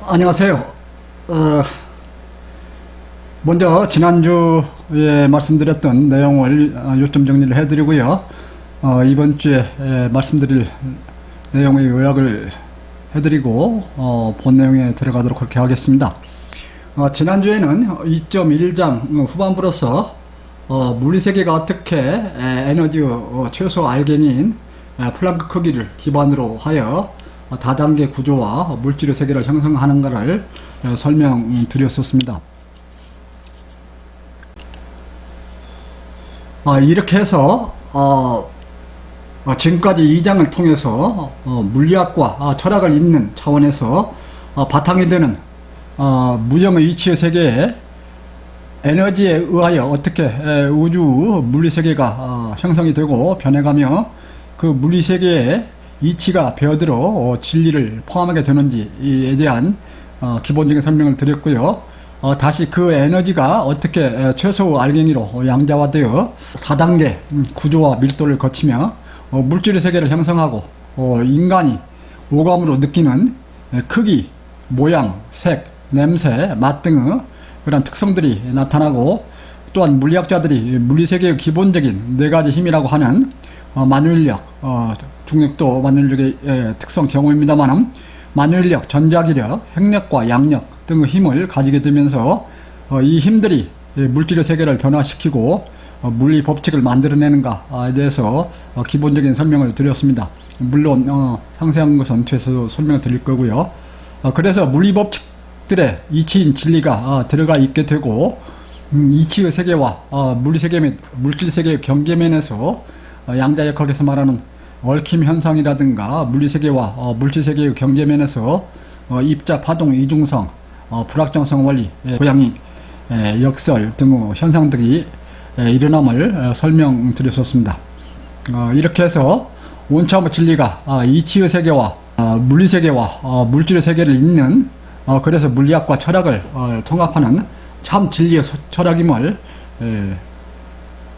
안녕하세요. 먼저 지난주에 말씀드렸던 내용을 요점 정리를 해드리고요. 이번 주에 말씀드릴 내용의 요약을 해드리고 본 내용에 들어가도록 그렇게 하겠습니다. 지난주에는 2.1장 후반부로서 물리세계가 어떻게 에너지 최소 알겐인 플랑크 크기를 기반으로 하여 다단계 구조와 물질의 세계를 형성하는가를 설명드렸었습니다. 이렇게 해서 지금까지 2장을 통해서 물리학과 철학을 잇는 차원에서 바탕이 되는 무형의 이치의 세계에 에너지에 의하여 어떻게 우주 물리세계가 형성이 되고 변해가며 그 물리세계에 이치가 배어들어 진리를 포함하게 되는지에 대한 기본적인 설명을 드렸고요. 다시 그 에너지가 어떻게 최소 알갱이로 양자화되어 다단계 구조와 밀도를 거치며 물질의 세계를 형성하고 인간이 오감으로 느끼는 크기, 모양, 색, 냄새, 맛 등의 그런 특성들이 나타나고, 또한 물리학자들이 물리세계의 기본적인 4가지 힘이라고 하는 만유인력, 중력도 만유인력의 특성 경우입니다만, 만유인력, 전자기력, 핵력과 양력 등의 힘을 가지게 되면서 이 힘들이 물질의 세계를 변화시키고 물리 법칙을 만들어내는가에 대해서 기본적인 설명을 드렸습니다. 물론 상세한 것은 뒤에서 설명을 드릴 거고요. 그래서 물리 법칙들의 이치인 진리가 들어가 있게 되고, 이치의 세계와 물리세계 및 물질세계의 경계면에서 양자역학에서 말하는 얽힘 현상이라든가 물리세계와 물질세계의 경계면에서 입자, 파동, 이중성, 불확정성 원리, 고양이, 역설 등의 현상들이 일어남을 설명드렸었습니다. 이렇게 해서 원초의 진리가 이치의 세계와 물리세계와 물질의 세계를 잇는, 그래서 물리학과 철학을 통합하는 참 진리의 철학임을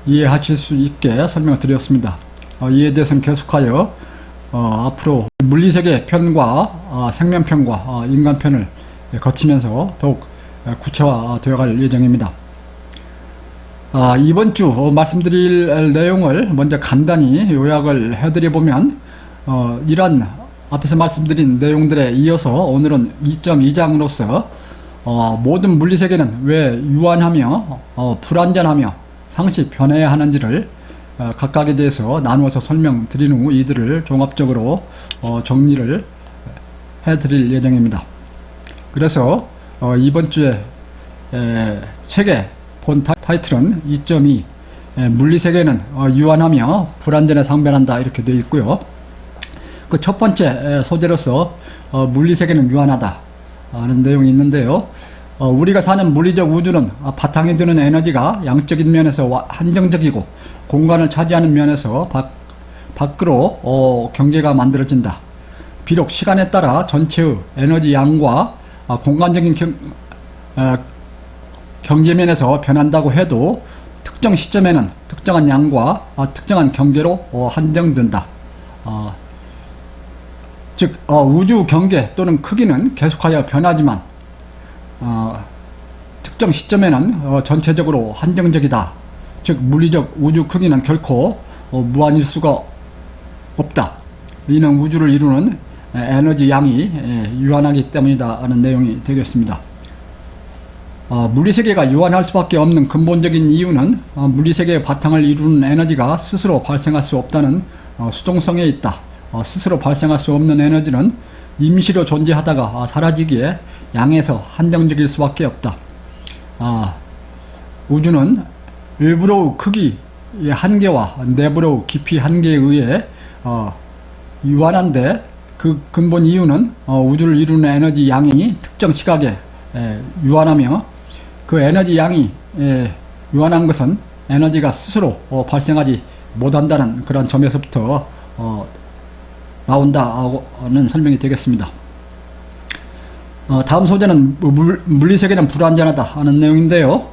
이해하실 수 있게 설명을 드렸습니다. 이에 대해서는 계속하여 앞으로 물리세계 편과 생명편과 인간편을 거치면서 더욱 구체화되어 갈 예정입니다. 이번 주 말씀드릴 내용을 먼저 간단히 요약을 해드려보면, 이러한 앞에서 말씀드린 내용들에 이어서 오늘은 2.2장으로서 모든 물리세계는 왜 유한하며 불완전하며 상시 변해야 하는지를 각각에 대해서 나누어서 설명드린 후 이들을 종합적으로 정리를 해드릴 예정입니다. 그래서 이번 주에 책의 본 타이틀은 2.2 물리세계는 유한하며 불완전에 상변한다 이렇게 되어 있고요. 그 첫 번째 소재로서 물리세계는 유한하다 하는 내용이 있는데요. 우리가 사는 물리적 우주는 바탕이 되는 에너지가 양적인 면에서 한정적이고 공간을 차지하는 면에서 밖으로 경계가 만들어진다. 비록 시간에 따라 전체의 에너지 양과 공간적인 경계면에서 변한다고 해도 특정 시점에는 특정한 양과 특정한 경계로 한정된다. 즉 우주 경계 또는 크기는 계속하여 변하지만 특정 시점에는 전체적으로 한정적이다. 즉 물리적 우주 크기는 결코 무한일 수가 없다. 이는 우주를 이루는 에너지 양이 유한하기 때문이다 하는 내용이 되겠습니다. 물리세계가 유한할 수밖에 없는 근본적인 이유는 물리세계의 바탕을 이루는 에너지가 스스로 발생할 수 없다는 수동성에 있다. 스스로 발생할 수 없는 에너지는 임시로 존재하다가 사라지기에 양에서 한정적일 수밖에 없다. 우주는 일부러의 크기의 한계와 내부의 깊이 한계에 의해 유한한데, 그 근본 이유는 우주를 이루는 에너지 양이 특정 시각에 유한하며, 그 에너지 양이 유한한 것은 에너지가 스스로 발생하지 못한다는 그런 점에서부터 나온다는 설명이 되겠습니다. 다음 소재는 물리세계는 불완전하다 하는 내용인데요.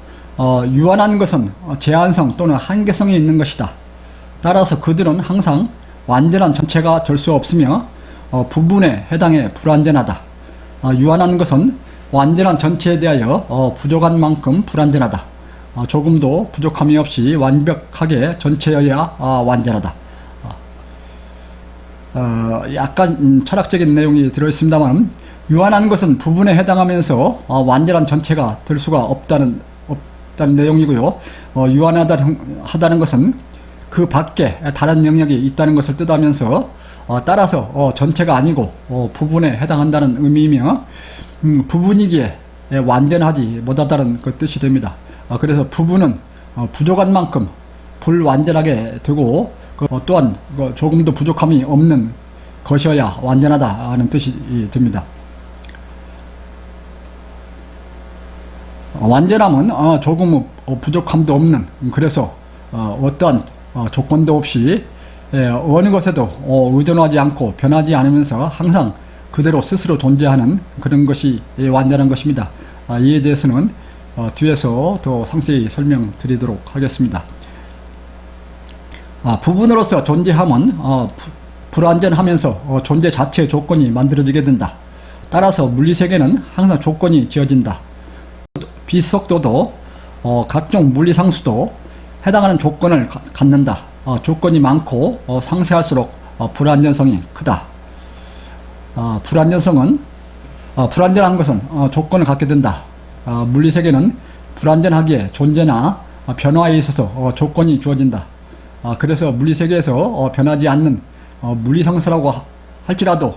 유한한 것은 제한성 또는 한계성이 있는 것이다. 따라서 그들은 항상 완전한 전체가 될 수 없으며 부분에 해당해 불완전하다. 유한한 것은 완전한 전체에 대하여 부족한 만큼 불완전하다. 조금도 부족함이 없이 완벽하게 전체여야 완전하다. 약간 철학적인 내용이 들어있습니다만, 유한한 것은 부분에 해당하면서 완전한 전체가 될 수가 없다는 내용이고요. 유한하다는 것은 그 밖에 다른 영역이 있다는 것을 뜻하면서 따라서 전체가 아니고 부분에 해당한다는 의미이며, 부분이기에 완전하지 못하다는 그 뜻이 됩니다. 그래서 부분은 부족한 만큼 불완전하게 되고, 또한 조금도 부족함이 없는 것이어야 완전하다 하는 뜻이 됩니다. 완전함은 조금 부족함도 없는, 그래서 어떠한 조건도 없이 어느 것에도 의존하지 않고 변하지 않으면서 항상 그대로 스스로 존재하는 그런 것이 완전한 것입니다. 이에 대해서는 뒤에서 더 상세히 설명드리도록 하겠습니다. 부분으로서 존재함은 불완전하면서 존재 자체의 조건이 만들어지게 된다. 따라서 물리세계는 항상 조건이 지어진다. 빛속도도 각종 물리상수도 해당하는 조건을 갖는다. 조건이 많고 상세할수록 불완전성이 크다. 불완전한 것은 조건을 갖게 된다. 물리세계는 불완전하기에 존재나 변화에 있어서 조건이 주어진다. 그래서 물리세계에서 변하지 않는 물리상수라고 할지라도,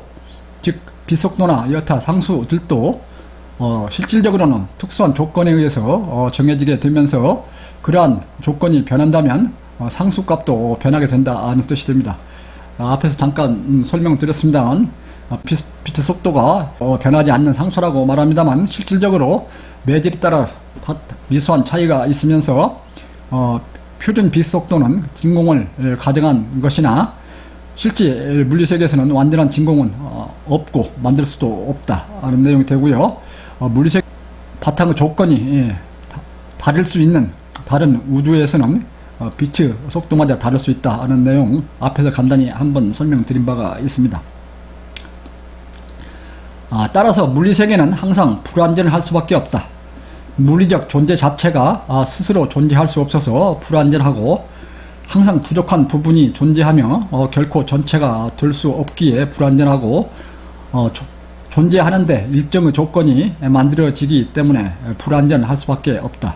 즉 빛속도나 여타 상수들도 실질적으로는 특수한 조건에 의해서 정해지게 되면서, 그러한 조건이 변한다면 상수값도 변하게 된다는 뜻이 됩니다. 앞에서 잠깐 설명드렸습니다만, 빛의 속도가 변하지 않는 상수라고 말합니다만, 실질적으로 매질에 따라 미소한 차이가 있으면서 표준 빛 속도는 진공을 가정한 것이나, 실제 물리세계에서는 완전한 진공은 없고 만들 수도 없다 하는 내용이 되고요. 물리세계 바탕의 조건이 다를 수 있는 다른 우주에서는 빛의 속도마저 다를 수 있다 하는 내용, 앞에서 간단히 한번 설명드린 바가 있습니다. 따라서 물리세계는 항상 불완전을 할 수밖에 없다. 물리적 존재 자체가 스스로 존재할 수 없어서 불완전하고, 항상 부족한 부분이 존재하며 결코 전체가 될 수 없기에 불완전하고, 존재하는데 일정의 조건이 만들어지기 때문에 불완전할 수밖에 없다.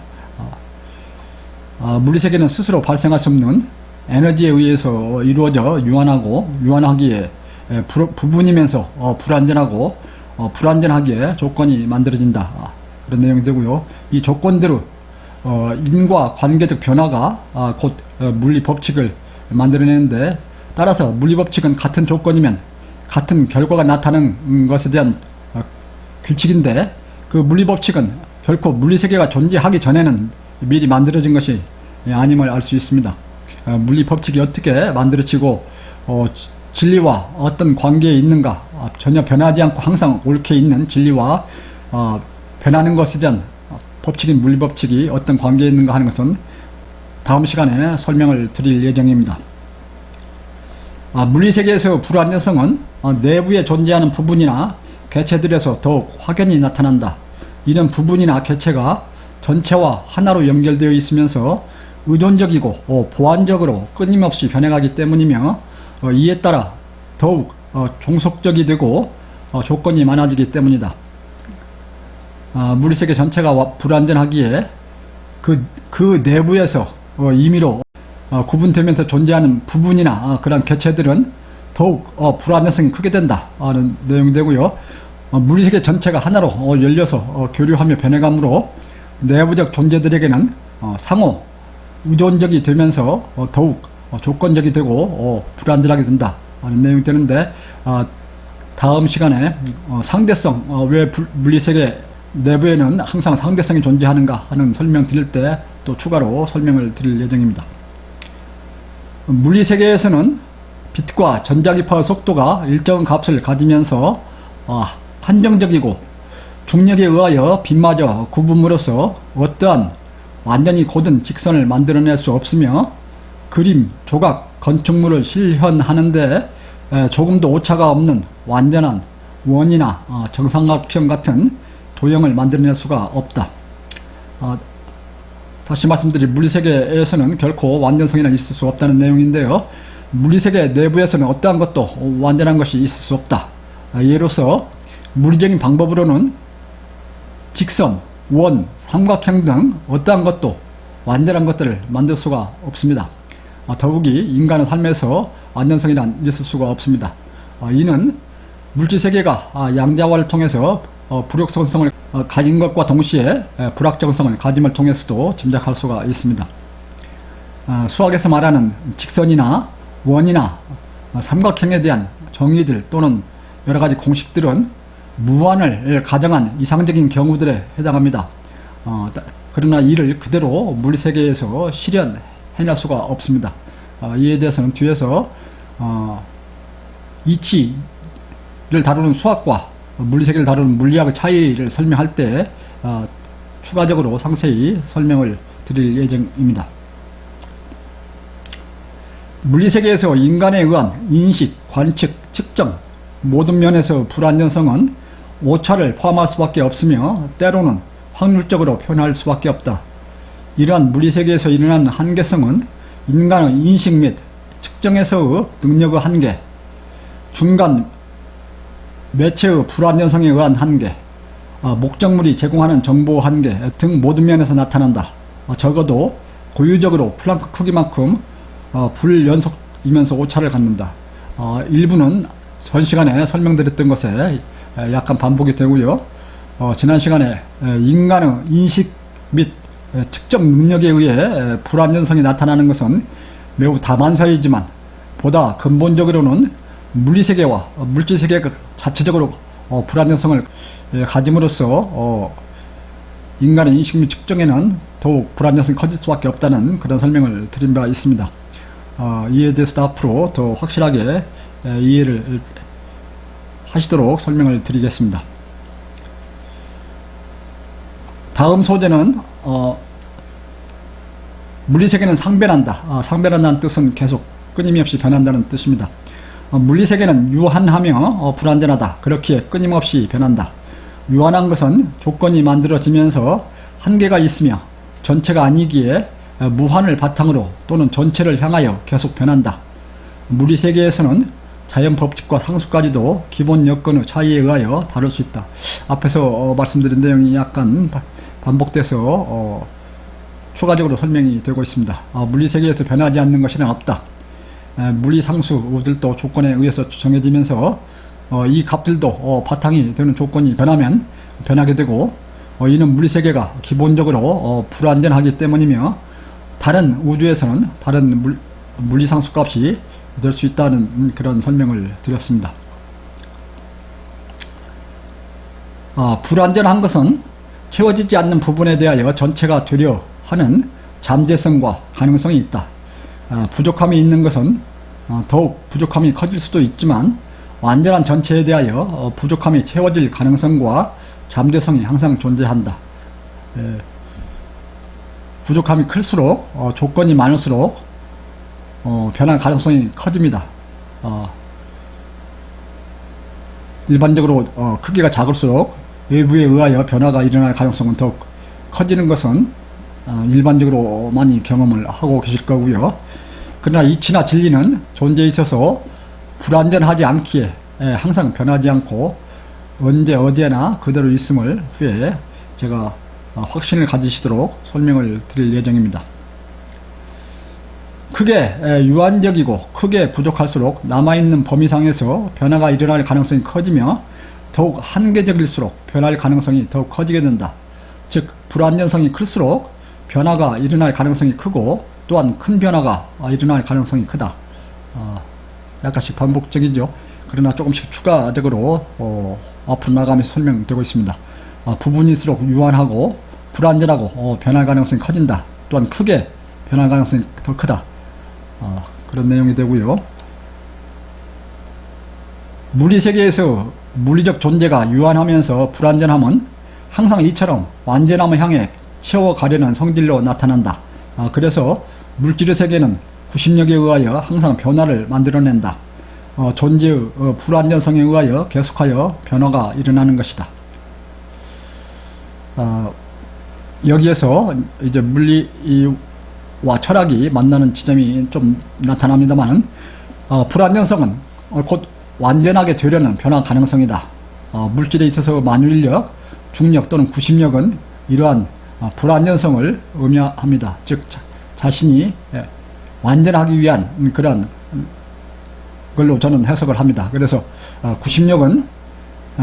물리세계는 스스로 발생할 수 없는 에너지에 의해서 이루어져 유한하기에 부분이면서 불완전하고, 불완전하기에 조건이 만들어진다. 그런 내용이 되고요. 이 조건대로 인과 관계적 변화가 곧 물리 법칙을 만들어내는데, 따라서 물리 법칙은 같은 조건이면 같은 결과가 나타나는 것에 대한 규칙인데, 그 물리 법칙은 결코 물리세계가 존재하기 전에는 미리 만들어진 것이 아님을 알 수 있습니다. 물리 법칙이 어떻게 만들어지고 진리와 어떤 관계에 있는가, 전혀 변하지 않고 항상 옳게 있는 진리와 변하는 것에 대한 법칙인 물리법칙이 어떤 관계에 있는가 하는 것은 다음 시간에 설명을 드릴 예정입니다. 물리세계에서 불완전성은 내부에 존재하는 부분이나 개체들에서 더욱 확연히 나타난다. 이런 부분이나 개체가 전체와 하나로 연결되어 있으면서 의존적이고 보완적으로 끊임없이 변해가기 때문이며, 이에 따라 더욱 종속적이 되고 조건이 많아지기 때문이다. 물리세계 전체가 불완전하기에 그 내부에서 임의로 구분되면서 존재하는 부분이나 그런 개체들은 더욱 불완전성이 크게 된다 하는 내용이 되고요. 물리세계 전체가 하나로 열려서 교류하며 변해가므로 내부적 존재들에게는 상호 의존적이 되면서 더욱 조건적이 되고 불완전하게 된다 하는 내용이 되는데, 다음 시간에 상대성, 왜 물리세계 내부에는 항상 상대성이 존재하는가 하는 설명 드릴 때 또 추가로 설명을 드릴 예정입니다. 물리세계에서는 빛과 전자기파의 속도가 일정한 값을 가지면서 한정적이고 중력에 의하여 빛마저 구분으로써 어떠한 완전히 곧은 직선을 만들어낼 수 없으며, 그림, 조각, 건축물을 실현하는데 조금도 오차가 없는 완전한 원이나 정삼각형 같은 도형을 만들어낼 수가 없다. 다시 말씀드린 물리세계에서는 결코 완전성이는 있을 수 없다는 내용인데요. 물리세계 내부에서는 어떠한 것도 완전한 것이 있을 수 없다. 예로서 물리적인 방법으로는 직선, 원, 삼각형 등 어떠한 것도 완전한 것들을 만들 수가 없습니다. 더욱이 인간의 삶에서 완전성이란 있을 수가 없습니다. 이는 물질세계가 양자화를 통해서 불확정성을 가진 것과 동시에 불확정성을 가짐을 통해서도 짐작할 수가 있습니다. 수학에서 말하는 직선이나 원이나 삼각형에 대한 정의들 또는 여러가지 공식들은 무한을 가정한 이상적인 경우들에 해당합니다. 그러나 이를 그대로 물리세계에서 실현해낼 수가 없습니다. 이에 대해서는 뒤에서 이치를 다루는 수학과 물리세계를 다루는 물리학의 차이를 설명할 때 추가적으로 상세히 설명을 드릴 예정입니다. 물리세계에서 인간에 의한 인식, 관측, 측정 모든 면에서 불완전성은 오차를 포함할 수밖에 없으며 때로는 확률적으로 표현할 수밖에 없다. 이러한 물리세계에서 일어나는 한계성은 인간의 인식 및 측정에서의 능력의 한계, 중간 매체의 불완전성에 의한 한계, 목적물이 제공하는 정보 한계 등 모든 면에서 나타난다. 적어도 고유적으로 플랑크 크기만큼 불연속이면서 오차를 갖는다. 일부는 전 시간에 설명드렸던 것에 약간 반복이 되고요. 지난 시간에 인간의 인식 및 측정 능력에 의해 불완전성이 나타나는 것은 매우 다반사이지만 보다 근본적으로는 물리세계와 물질세계가 자체적으로 불완전성을 가짐으로써 인간의 인식 및 측정에는 더욱 불완전성이 커질 수밖에 없다는 그런 설명을 드린 바 있습니다. 이에 대해서도 앞으로 더 확실하게 이해를 하시도록 설명을 드리겠습니다. 다음 소재는 물리세계는 상변한다. 상변한다는 뜻은 계속 끊임없이 변한다는 뜻입니다. 물리세계는 유한하며 불완전하다. 그렇기에 끊임없이 변한다. 유한한 것은 조건이 만들어지면서 한계가 있으며 전체가 아니기에 무한을 바탕으로 또는 전체를 향하여 계속 변한다. 물리세계에서는 자연 법칙과 상수까지도 기본 여건의 차이에 의하여 다룰 수 있다. 앞에서 말씀드린 내용이 약간 반복돼서 추가적으로 설명이 되고 있습니다. 물리세계에서 변하지 않는 것이란 없다. 물리상수들도 조건에 의해서 정해지면서 이 값들도 바탕이 되는 조건이 변하면 변하게 되고 이는 물리세계가 기본적으로 불완전하기 때문이며 다른 우주에서는 다른 물리상수 값이 될 수 있다는 그런 설명을 드렸습니다. 불완전한 것은 채워지지 않는 부분에 대하여 전체가 되려 하는 잠재성과 가능성이 있다. 부족함이 있는 것은 더욱 부족함이 커질 수도 있지만 완전한 전체에 대하여 부족함이 채워질 가능성과 잠재성이 항상 존재한다. 부족함이 클수록 조건이 많을수록 변할 가능성이 커집니다. 일반적으로 크기가 작을수록 외부에 의하여 변화가 일어날 가능성은 더욱 커지는 것은 일반적으로 많이 경험을 하고 계실 거고요. 그러나 이치나 진리는 존재에 있어서 불완전하지 않기에 항상 변하지 않고 언제 어디에나 그대로 있음을 후에 제가 확신을 가지시도록 설명을 드릴 예정입니다. 크게 유한적이고 크게 부족할수록 남아있는 범위상에서 변화가 일어날 가능성이 커지며 더욱 한계적일수록 변할 가능성이 더욱 커지게 된다. 즉 불완전성이 클수록 변화가 일어날 가능성이 크고 또한 큰 변화가 일어날 가능성이 크다. 약간씩 반복적이죠. 그러나 조금씩 추가적으로 앞으로 나가면서 설명되고 있습니다. 부분일수록 유한하고 불완전하고 변할 가능성이 커진다. 또한 크게 변할 가능성이 더 크다. 그런 내용이 되고요. 물리세계에서 물리적 존재가 유한하면서 불완전함은 항상 이처럼 완전함을 향해 채워가려는 성질로 나타난다. 그래서 물질의 세계는 구심력에 의하여 항상 변화를 만들어낸다. 존재의 불완전성에 의하여 계속하여 변화가 일어나는 것이다. 여기에서 이제 물리와 철학이 만나는 지점이 좀 나타납니다만, 불완전성은 곧 완전하게 되려는 변화 가능성이다. 물질에 있어서 만유인력, 중력 또는 구심력은 이러한 불완전성을 의미합니다. 즉 자신이 완전하기 위한 그런 걸로 저는 해석을 합니다. 그래서 구심력은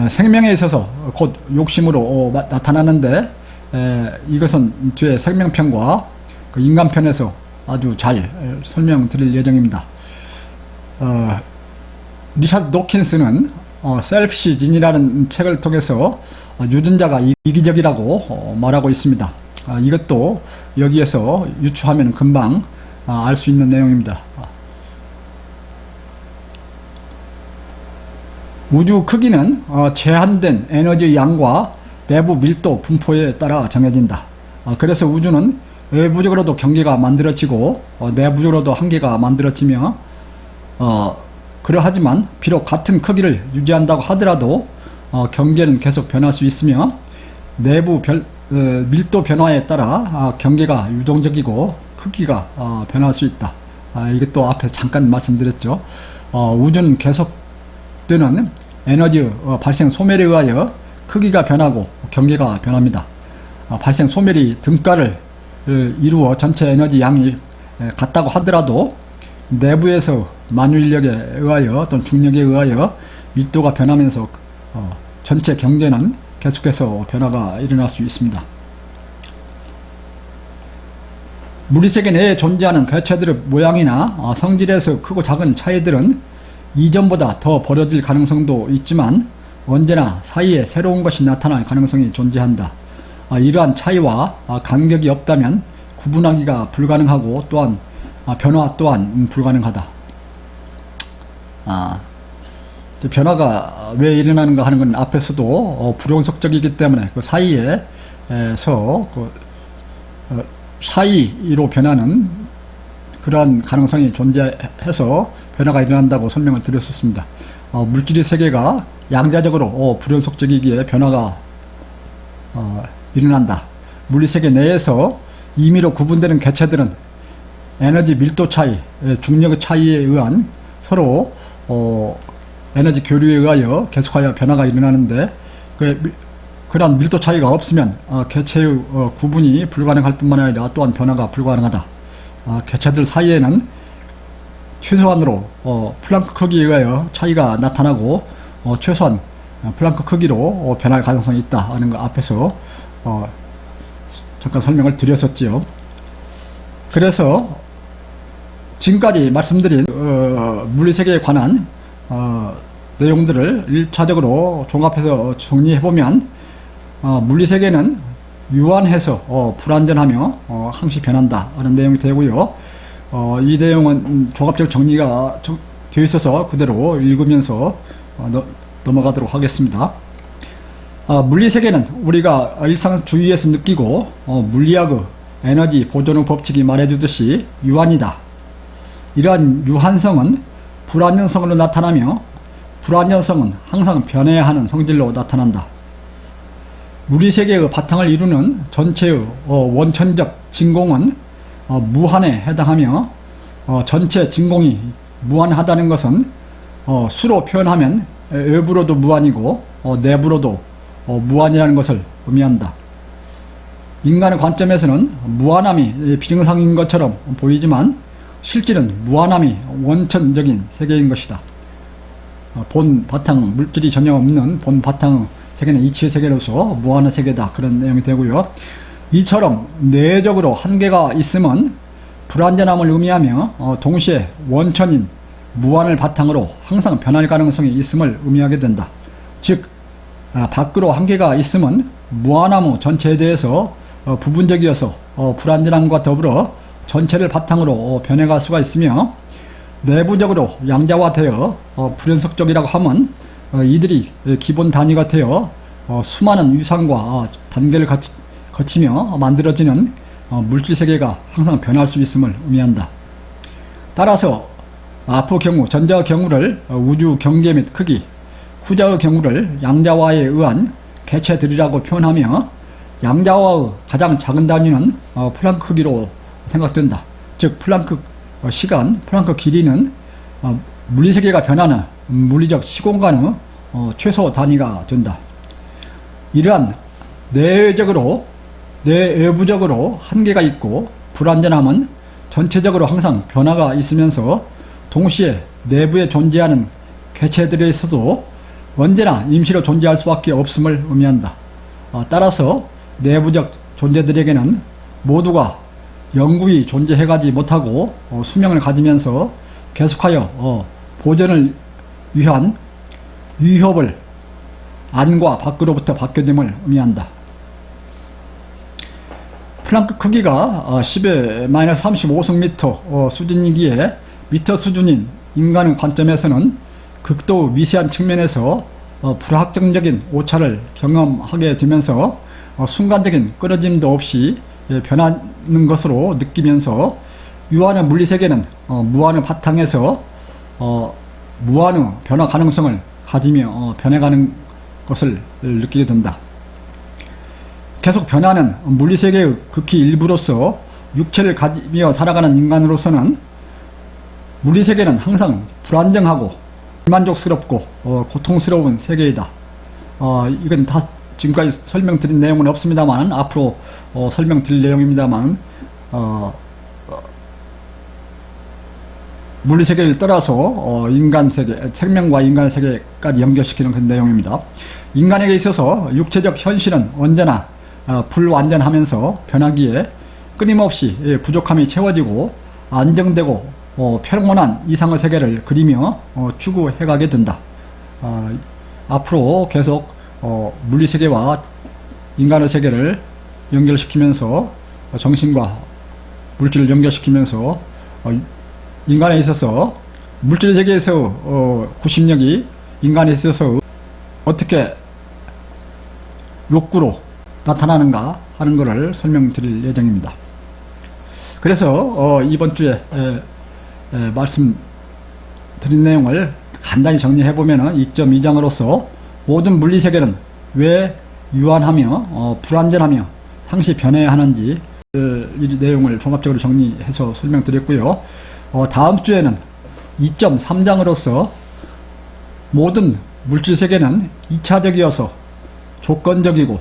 생명에 있어서 곧 욕심으로 나타나는데, 이것은 뒤에 생명편과 그 인간편에서 아주 잘 설명드릴 예정입니다. 리차드 도킨스는 셀피시 진이라는 책을 통해서 유전자가 이기적이라고 말하고 있습니다. 이것도 여기에서 유추하면 금방 알 수 있는 내용입니다. 우주 크기는 제한된 에너지 양과 내부 밀도 분포에 따라 정해진다. 그래서 우주는 외부적으로도 경계가 만들어지고 내부적으로도 한계가 만들어지며, 그러하지만 비록 같은 크기를 유지한다고 하더라도 경계는 계속 변할 수 있으며, 내부 밀도 변화에 따라 경계가 유동적이고 크기가 변할 수 있다. 이것도 앞에 잠깐 말씀드렸죠. 우주는 계속되는 에너지 발생 소멸에 의하여 크기가 변하고 경계가 변합니다. 발생 소멸이 등가를 이루어 전체 에너지 양이 같다고 하더라도 내부에서 만유인력에 의하여 또는 중력에 의하여 밀도가 변하면서 전체 경계는 계속해서 변화가 일어날 수 있습니다. 무리세계 내에 존재하는 객체들의 모양이나 성질에서 크고 작은 차이들은 이전보다 더 벌어질 가능성도 있지만 언제나 사이에 새로운 것이 나타날 가능성이 존재한다. 이러한 차이와 간격이 없다면 구분하기가 불가능하고 또한 변화 또한 불가능하다. 변화가 왜 일어나는가 하는 건 앞에서도 불용속적이기 때문에 그 사이에서 사이로 변하는 그러한 가능성이 존재해서 변화가 일어난다고 설명을 드렸었습니다. 물질의 세계가 양자적으로 불연속적이기에 변화가 일어난다. 물리세계 내에서 임의로 구분되는 객체들은 에너지 밀도 차이, 중력의 차이에 의한 서로 에너지 교류에 의하여 계속하여 변화가 일어나는데, 그러한 밀도 차이가 없으면 객체의 구분이 불가능할 뿐만 아니라 또한 변화가 불가능하다. 객체들 사이에는 최소한으로 플랑크 크기에 의하여 차이가 나타나고 최소한 플랑크 크기로 변할 가능성이 있다 하는 거 앞에서 잠깐 설명을 드렸었지요. 그래서 지금까지 말씀드린 물리세계에 관한 내용들을 1차적으로 종합해서 정리해보면, 물리세계는 유한해서 불완전하며 항시 변한다 하는 내용이 되고요. 이 내용은 종합적 정리가 되어 있어서 그대로 읽으면서 넘어가도록 하겠습니다. 물리세계는 우리가 일상 주위에서 느끼고 물리학의 에너지 보존의 법칙이 말해주듯이 유한이다. 이러한 유한성은 불완전성으로 나타나며 불완전성은 항상 변해야 하는 성질로 나타난다. 물리세계의 바탕을 이루는 전체의 원천적 진공은 무한에 해당하며, 전체 진공이 무한하다는 것은 수로 표현하면 외부로도 무한이고 내부로도 무한이라는 것을 의미한다. 인간의 관점에서는 무한함이 비정상인 것처럼 보이지만 실질은 무한함이 원천적인 세계인 것이다. 본 바탕, 물질이 전혀 없는 본 바탕 세계는 이치의 세계로서 무한한 세계다, 그런 내용이 되고요. 이처럼 내적으로 한계가 있으면 불완전함을 의미하며 동시에 원천인 무한을 바탕으로 항상 변할 가능성이 있음을 의미하게 된다. 즉 밖으로 한계가 있으면 무한함의 전체에 대해서 부분적이어서 불완전함과 더불어 전체를 바탕으로 변해갈 수가 있으며, 내부적으로 양자화되어 불연속적이라고 하면 이들이 기본 단위가 되어 수많은 위상과 단계를 거치며 만들어지는 물질세계가 항상 변할 수 있음을 의미한다. 따라서 앞의 경우 전자의 경우를 우주 경계 및 크기, 후자의 경우를 양자와에 의한 개체들이라고 표현하며 양자와의 가장 작은 단위는 플랑크 크기로 생각된다. 즉 플랑크 시간, 플랑크 길이는 물리세계가 변하는 물리적 시공간의 최소 단위가 된다. 이러한 내외부적으로 한계가 있고 불완전함은 전체적으로 항상 변화가 있으면서 동시에 내부에 존재하는 개체들에 있어도 언제나 임시로 존재할 수밖에 없음을 의미한다. 따라서 내부적 존재들에게는 모두가 영구히 존재해가지 못하고 수명을 가지면서 계속하여 보존을 위한 위협을 안과 밖으로부터 받게 됨을 의미한다. 플랑크 크기가 10의 마이너스 35승미터 수준이기에 미터 수준인 인간의 관점에서는 극도 미세한 측면에서 불확정적인 오차를 경험하게 되면서 순간적인 끊어짐도 없이 변하는 것으로 느끼면서 유한의 물리세계는 무한의 바탕에서 무한의 변화 가능성을 가지며 변해가는 것을 느끼게 된다. 계속 변하는 물리세계의 극히 일부로서 육체를 가지며 살아가는 인간으로서는 물리세계는 항상 불안정하고 불만족스럽고 고통스러운 세계이다. 이건 다 지금까지 설명드린 내용은 없습니다만 앞으로 설명드릴 내용입니다만 물리세계를 떠나서 인간세계, 생명과 인간의 세계까지 연결시키는 그 내용입니다. 인간에게 있어서 육체적 현실은 언제나 불완전하면서 변하기에 끊임없이 부족함이 채워지고 안정되고 평온한 이상의 세계를 그리며 추구해가게 된다. 앞으로 계속 물리세계와 인간의 세계를 연결시키면서 정신과 물질을 연결시키면서 인간에 있어서 물질 세계에서 구심력이 인간에 있어서 어떻게 욕구로 나타나는가 하는 것을 설명드릴 예정입니다. 그래서 이번 주에 말씀드린 내용을 간단히 정리해보면 2.2장으로서 모든 물리세계는 왜 유한하며 불완전하며 상시 변해야 하는지 이 내용을 종합적으로 정리해서 설명드렸고요. 다음 주에는 2.3장으로서 모든 물질세계는 2차적이어서 조건적이고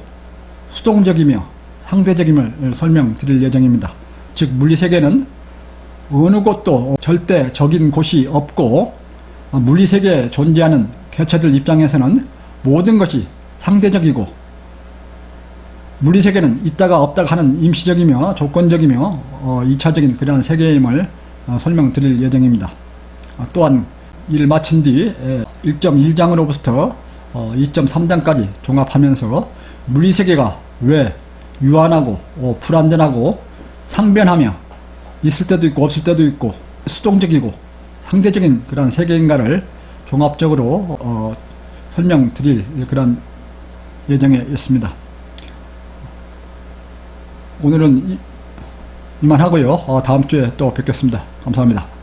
수동적이며 상대적임을 설명드릴 예정입니다. 즉 물리세계는 어느 곳도 절대적인 곳이 없고 물리세계에 존재하는 개체들 입장에서는 모든 것이 상대적이고 물리세계는 있다가 없다가 하는 임시적이며 조건적이며 2차적인 그러한 세계임을 설명드릴 예정입니다. 또한 이를 마친 뒤 1.1장으로부터 2.3장까지 종합하면서 물리세계가 왜 유한하고 불완전하고 상변하며 있을 때도 있고 없을 때도 있고 수동적이고 상대적인 그런 세계인가를 종합적으로 설명드릴 그런 예정에 있습니다. 오늘은 이만하고요. 다음 주에 또 뵙겠습니다. 감사합니다.